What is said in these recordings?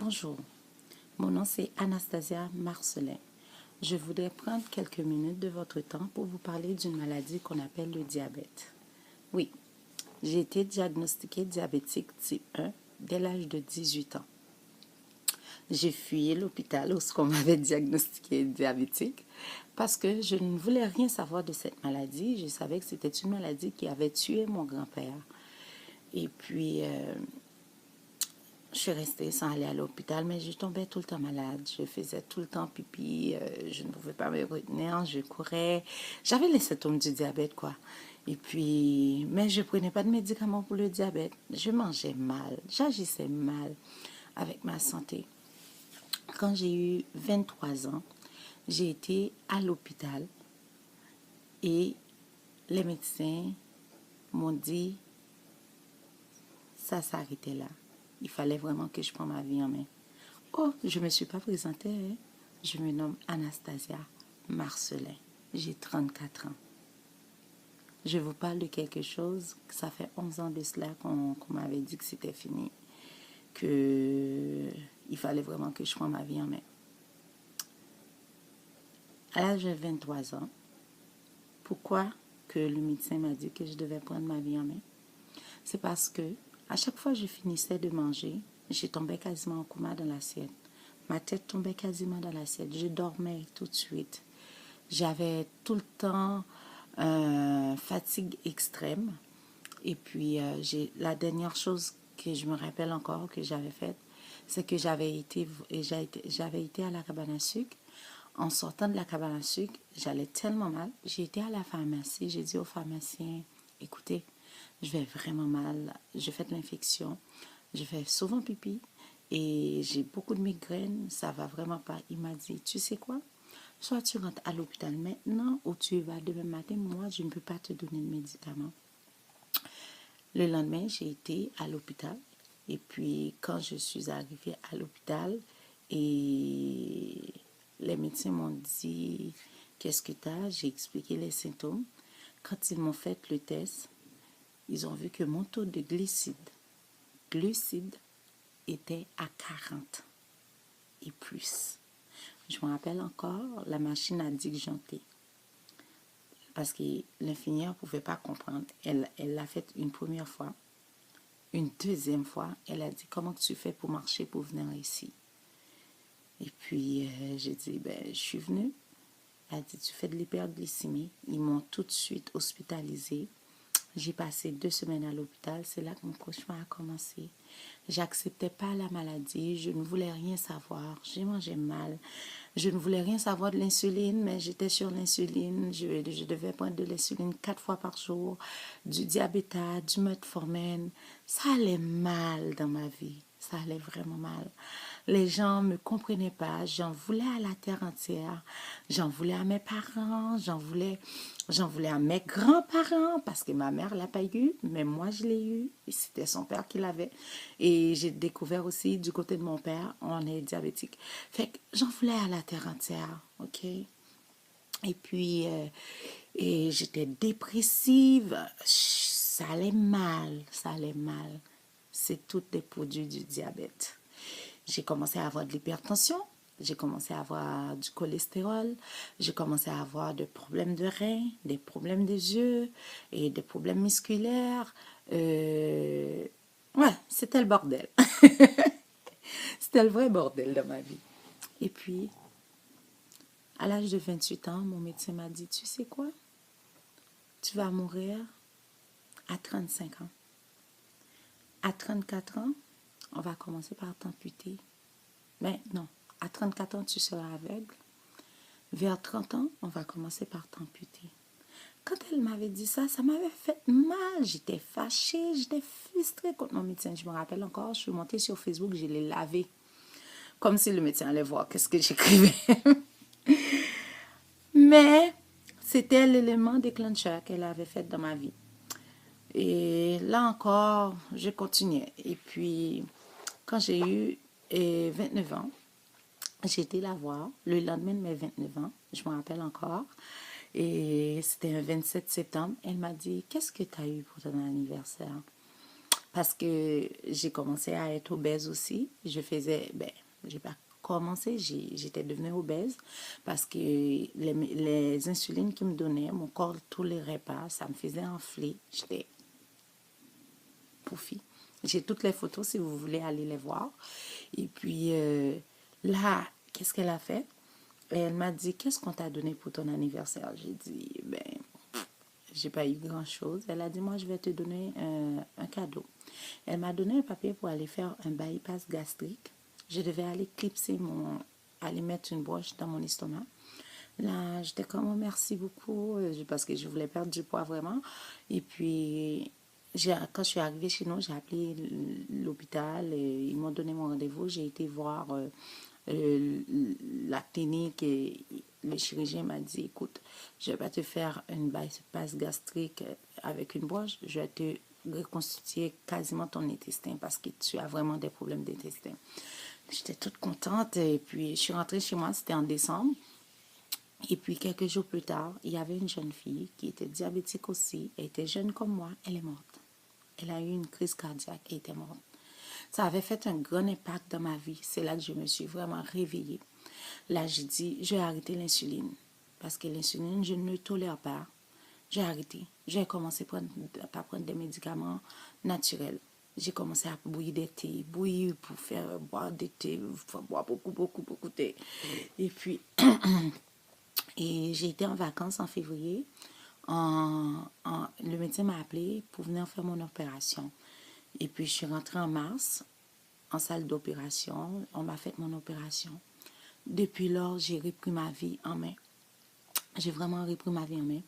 Bonjour, mon nom c'est Anastasia Marcelin. Je voudrais prendre quelques minutes de votre temps pour vous parler d'une maladie qu'on appelle le diabète. Oui, j'ai été diagnostiquée diabétique type 1 dès l'âge de 18 ans. J'ai fui l'hôpital lorsqu'on m'avait diagnostiqué diabétique parce que je ne voulais rien savoir de cette maladie. Je savais que c'était une maladie qui avait tué mon grand-père. Et puis, je suis restée sans aller à l'hôpital, mais je tombais tout le temps malade. Je faisais tout le temps pipi, je ne pouvais pas me retenir, je courais. J'avais les symptômes du diabète, quoi. Et puis, mais je ne prenais pas de médicaments pour le diabète. Je mangeais mal, j'agissais mal avec ma santé. Quand j'ai eu 23 ans, j'ai été à l'hôpital et les médecins m'ont dit, ça s'arrêtait là. Il fallait vraiment que je prenne ma vie en main. Oh, je ne me suis pas présentée. Hein? Je me nomme Anastasia Marcelin. J'ai 34 ans. Je vous parle de quelque chose, ça fait 11 ans de cela qu'on m'avait dit que c'était fini, qu'il fallait vraiment que je prenne ma vie en main. À l'âge de 23 ans, pourquoi que le médecin m'a dit que je devais prendre ma vie en main? C'est parce que à chaque fois que je finissais de manger, je tombais quasiment en coma dans l'assiette. Ma tête tombait quasiment dans l'assiette. Je dormais tout de suite. J'avais tout le temps fatigue extrême. Et puis, la dernière chose que je me rappelle encore que j'avais faite, c'est que j'avais été à la cabane à sucre. En sortant de la cabane à sucre, j'allais tellement mal. J'ai été à la pharmacie. J'ai dit au pharmacien, écoutez, je vais vraiment mal. Je fais de l'infection. Je fais souvent pipi. Et j'ai beaucoup de migraines. Ça va vraiment pas. Il m'a dit, tu sais quoi? Soit tu rentres à l'hôpital maintenant ou tu vas demain matin. Moi, je ne peux pas te donner de médicaments. Le lendemain, j'ai été à l'hôpital. Et puis, quand je suis arrivée à l'hôpital, et les médecins m'ont dit, qu'est-ce que tu as? J'ai expliqué les symptômes. Quand ils m'ont fait le test, ils ont vu que mon taux de glucides, était à 40 et plus. Je me rappelle encore, la machine a disjoncté. Parce que l'infirmière ne pouvait pas comprendre. Elle l'a fait une première fois. Une deuxième fois, elle a dit, comment tu fais pour marcher, pour venir ici? Et puis, j'ai dit, je suis venue. Elle a dit, tu fais de l'hyperglycémie. Ils m'ont tout de suite hospitalisée. J'ai passé 2 semaines à l'hôpital. C'est là que mon cauchemar a commencé. J'acceptais pas la maladie. Je ne voulais rien savoir. J'ai mangé mal. Je ne voulais rien savoir de l'insuline, mais j'étais sur l'insuline. Je devais prendre de l'insuline 4 fois par jour, du diabéta, du metformine. Ça allait mal dans ma vie. Ça allait vraiment mal. Les gens ne me comprenaient pas. J'en voulais à la terre entière. J'en voulais à mes parents. J'en voulais à mes grands-parents parce que ma mère l'a pas eu, mais moi je l'ai eu. Et c'était son père qui l'avait. Et j'ai découvert aussi du côté de mon père, on est diabétique. Fait que j'en voulais à la terre entière, ok? Et puis, et j'étais dépressive. Ça allait mal, ça allait mal. C'est tous des produits du diabète. J'ai commencé à avoir de l'hypertension, j'ai commencé à avoir du cholestérol, j'ai commencé à avoir des problèmes de reins, des problèmes des yeux et des problèmes musculaires. Ouais, c'était le bordel. C'était le vrai bordel dans ma vie. Et puis, à l'âge de 28 ans, mon médecin m'a dit, tu sais quoi? Tu vas mourir à 35 ans. À 34 ans, on va commencer par t'amputer. Mais non, à 34 ans, tu seras aveugle. Vers 30 ans, on va commencer par t'amputer. Quand elle m'avait dit ça, ça m'avait fait mal. J'étais fâchée, j'étais frustrée contre mon médecin. Je me rappelle encore, je suis montée sur Facebook, je l'ai lavé. Comme si le médecin allait voir qu'est-ce que j'écrivais. Mais c'était l'élément déclencheur qu'elle avait fait dans ma vie. Et là encore, je continuais. Et puis, quand j'ai eu 29 ans, j'ai été la voir le lendemain de mes 29 ans, je me rappelle encore. Et c'était un 27 septembre. Elle m'a dit, qu'est-ce que tu as eu pour ton anniversaire? parce que j'ai commencé à être obèse aussi. J'ai pas commencé, j'étais devenue obèse parce que les insulines qu'ils me donnaient, mon corps ne tolérait pas, ça me faisait enfler. J'étais poufie. J'ai toutes les photos si vous voulez aller les voir. Et puis là, qu'est-ce qu'elle a fait? Et elle m'a dit, qu'est-ce qu'on t'a donné pour ton anniversaire? J'ai dit, ben, j'ai pas eu grand-chose. Elle a dit, moi, je vais te donner un cadeau. Elle m'a donné un papier pour aller faire un bypass gastrique. Je devais aller aller mettre une broche dans mon estomac. Là, j'étais comme, oh, merci beaucoup, parce que je voulais perdre du poids vraiment. Et puis, quand je suis arrivée chez nous, j'ai appelé l'hôpital, et ils m'ont donné mon rendez-vous. J'ai été voir la clinique et le chirurgien m'a dit, écoute, je vais pas te faire une bypass gastrique avec une broche, je vais te reconstituer quasiment ton intestin parce que tu as vraiment des problèmes d'intestin. J'étais toute contente et puis je suis rentrée chez moi, c'était en décembre. Et puis quelques jours plus tard, il y avait une jeune fille qui était diabétique aussi, elle était jeune comme moi, elle est morte. Elle a eu une crise cardiaque et était morte. Ça avait fait un grand impact dans ma vie. C'est là que je me suis vraiment réveillée. Là, j'ai dit, je vais arrêter l'insuline. Parce que l'insuline, je ne le tolère pas. J'ai arrêté. J'ai commencé à prendre des médicaments naturels. J'ai commencé à bouillir des thés, bouillir pour faire boire des thés, boire beaucoup de thé. Et puis, j'ai été en vacances en février. Le médecin m'a appelé pour venir faire mon opération. Et puis, je suis rentrée en mars en salle d'opération. On m'a fait mon opération. Depuis lors, j'ai repris ma vie en main. J'ai vraiment repris ma vie en main.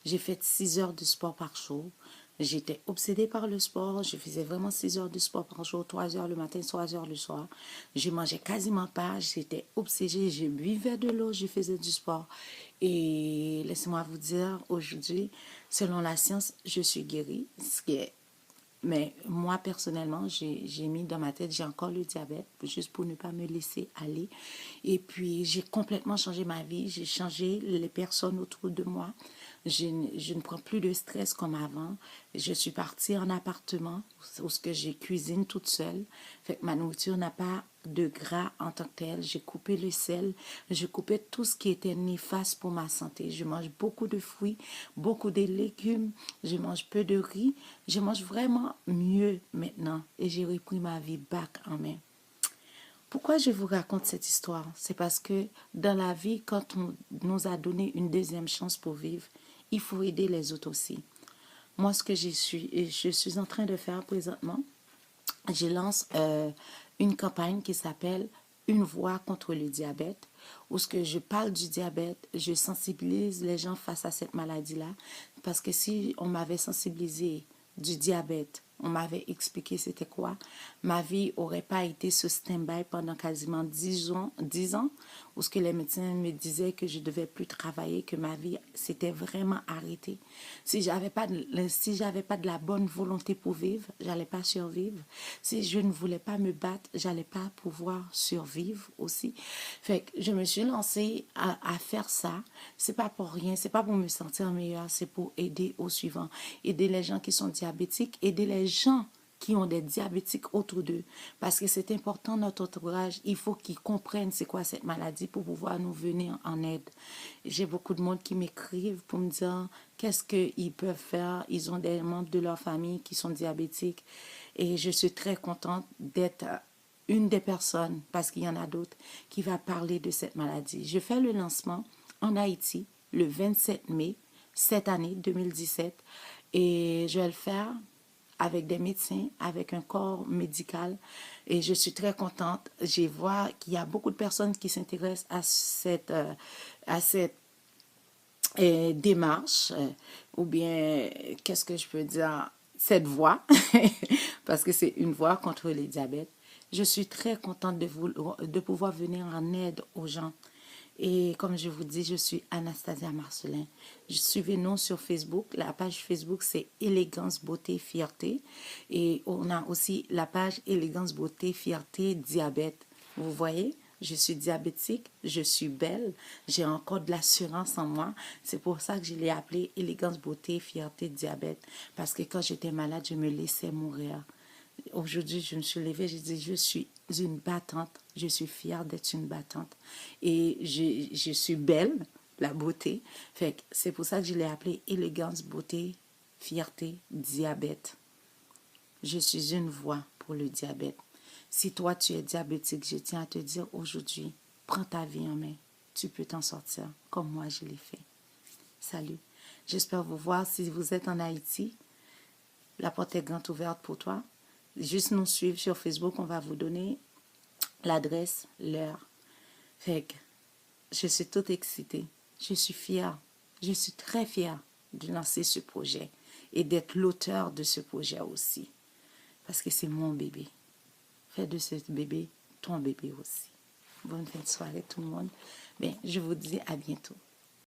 J'ai fait 6 heures de sport par jour. J'étais obsédée par le sport. Je faisais vraiment 6 heures de sport par jour, 3 heures le matin, 3 heures le soir. Je mangeais quasiment pas. J'étais obsédée. Je buvais de l'eau. Je faisais du sport. Et laissez-moi vous dire, aujourd'hui, selon la science, je suis guérie. Mais moi, personnellement, j'ai mis dans ma tête, j'ai encore le diabète, juste pour ne pas me laisser aller. Et puis, j'ai complètement changé ma vie. J'ai changé les personnes autour de moi. Je ne prends plus de stress comme avant. Je suis partie en appartement où je cuisine toute seule. Fait que ma nourriture n'a pas de gras en tant que tel. J'ai coupé le sel. J'ai coupé tout ce qui était néfaste pour ma santé. Je mange beaucoup de fruits, beaucoup de légumes. Je mange peu de riz. Je mange vraiment mieux maintenant. Et j'ai repris ma vie back en main. Pourquoi je vous raconte cette histoire? C'est parce que dans la vie, quand on nous a donné une deuxième chance pour vivre, il faut aider les autres aussi. Moi, ce que je suis en train de faire présentement, je lance une campagne qui s'appelle Une voix contre le diabète, où ce que je parle du diabète, je sensibilise les gens face à cette maladie-là, parce que si on m'avait sensibilisé du diabète, on m'avait expliqué c'était quoi, ma vie n'aurait pas été ce stand-by pendant quasiment 10 ans, où ce que les médecins me disaient que je ne devais plus travailler, que ma vie s'était vraiment arrêtée. Si j'avais pas de la bonne volonté pour vivre, j'allais pas survivre. Si je ne voulais pas me battre, j'allais pas pouvoir survivre aussi. Fait que je me suis lancée à faire ça. C'est pas pour rien, c'est pas pour me sentir meilleure, c'est pour aider au suivant. Aider les gens qui sont diabétiques, aider les gens qui ont des diabétiques autour d'eux. Parce que c'est important, notre entourage, il faut qu'ils comprennent c'est quoi cette maladie pour pouvoir nous venir en aide. J'ai beaucoup de monde qui m'écrivent pour me dire qu'est-ce qu'ils peuvent faire. Ils ont des membres de leur famille qui sont diabétiques. Et je suis très contente d'être une des personnes, parce qu'il y en a d'autres, qui va parler de cette maladie. Je fais le lancement en Haïti le 27 mai cette année 2017 et je vais le faire avec des médecins, avec un corps médical et je suis très contente. Je vois qu'il y a beaucoup de personnes qui s'intéressent à cette démarche ou bien, qu'est-ce que je peux dire, cette voie, parce que c'est une voie contre les diabètes. Je suis très contente de pouvoir venir en aide aux gens. Et comme je vous dis, je suis Anastasia Marcelin. Suivez-nous sur Facebook. La page Facebook, c'est Élégance Beauté Fierté. Et on a aussi la page Élégance Beauté Fierté Diabète. Vous voyez, je suis diabétique, je suis belle, j'ai encore de l'assurance en moi. C'est pour ça que je l'ai appelé Élégance Beauté Fierté Diabète. Parce que quand j'étais malade, je me laissais mourir. Aujourd'hui, je me suis levée, j'ai dit, je suis une battante, je suis fière d'être une battante. Et je suis belle, la beauté. Fait que c'est pour ça que je l'ai appelée élégance, beauté, fierté, diabète. Je suis une voix pour le diabète. Si toi, tu es diabétique, je tiens à te dire aujourd'hui, prends ta vie en main. Tu peux t'en sortir, comme moi, je l'ai fait. Salut. J'espère vous voir. Si vous êtes en Haïti, la porte est grande ouverte pour toi. Juste nous suivre sur Facebook, on va vous donner l'adresse, l'heure. Fait que je suis toute excitée. Je suis fière. Je suis très fière de lancer ce projet et d'être l'auteur de ce projet aussi. Parce que c'est mon bébé. Fais de ce bébé ton bébé aussi. Bonne fin de soirée tout le monde. Bien, je vous dis à bientôt.